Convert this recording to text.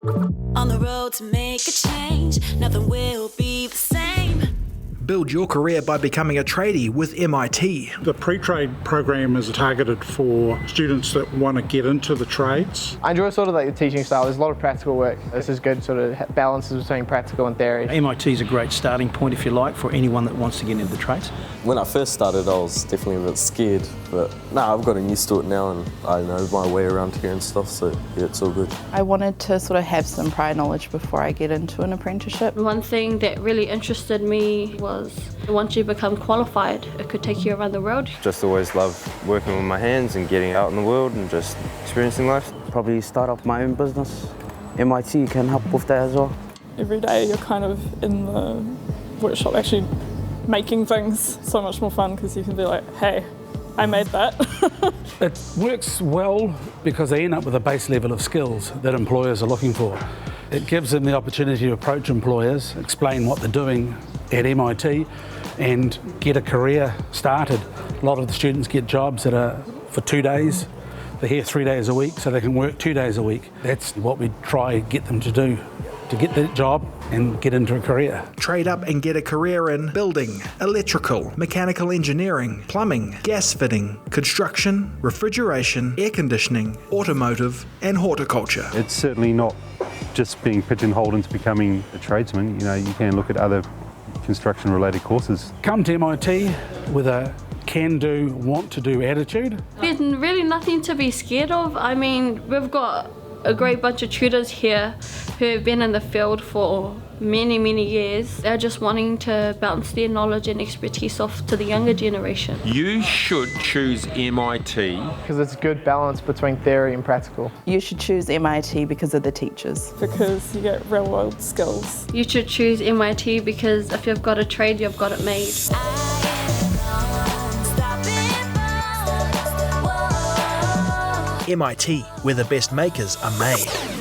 On the road to make a change, nothing will be the same. Build your career by becoming a tradie with MIT. The Pretrade program is targeted for students that want to get into the trades. I enjoy sort of like the teaching style. There's a lot of practical work. This is good sort of balances between practical and theory. MIT is a great starting point, if you like, for anyone that wants to get into the trades. When I first started, I was definitely a bit scared, but I've gotten used to it now and I know my way around here and stuff, so yeah, it's all good. I wanted to sort of have some prior knowledge before I get into an apprenticeship. One thing that really interested me was once you become qualified, it could take you around the world. Just always loved working with my hands and getting out in the world and just experiencing life. Probably start up my own business. MIT can help with that as well. Every day you're kind of in the workshop actually making things. So much more fun because you can be like, hey, I made that. It works well because they end up with a base level of skills that employers are looking for. It gives them the opportunity to approach employers, explain what they're doing at MIT and get a career started. A lot of the students get jobs that are for 2 days. They're here 3 days a week, so they can work 2 days a week. That's what we try to get them to do, to get that job and get into a career. Trade up and get a career in building, electrical, mechanical engineering, plumbing, gas fitting, construction, refrigeration, air conditioning, automotive and horticulture. It's certainly not just being pigeonholed into becoming a tradesman. You know, you can look at other construction related courses. Come to MIT with a can-do, want-to-do attitude. There's really nothing to be scared of. I mean, we've got a great bunch of tutors here who have been in the field for many, many years. They're just wanting to bounce their knowledge and expertise off to the younger generation. You should choose MIT. Because it's a good balance between theory and practical. You should choose MIT because of the teachers. Because you get real world skills. You should choose MIT because if you've got a trade, you've got it made. MIT, where the best makers are made.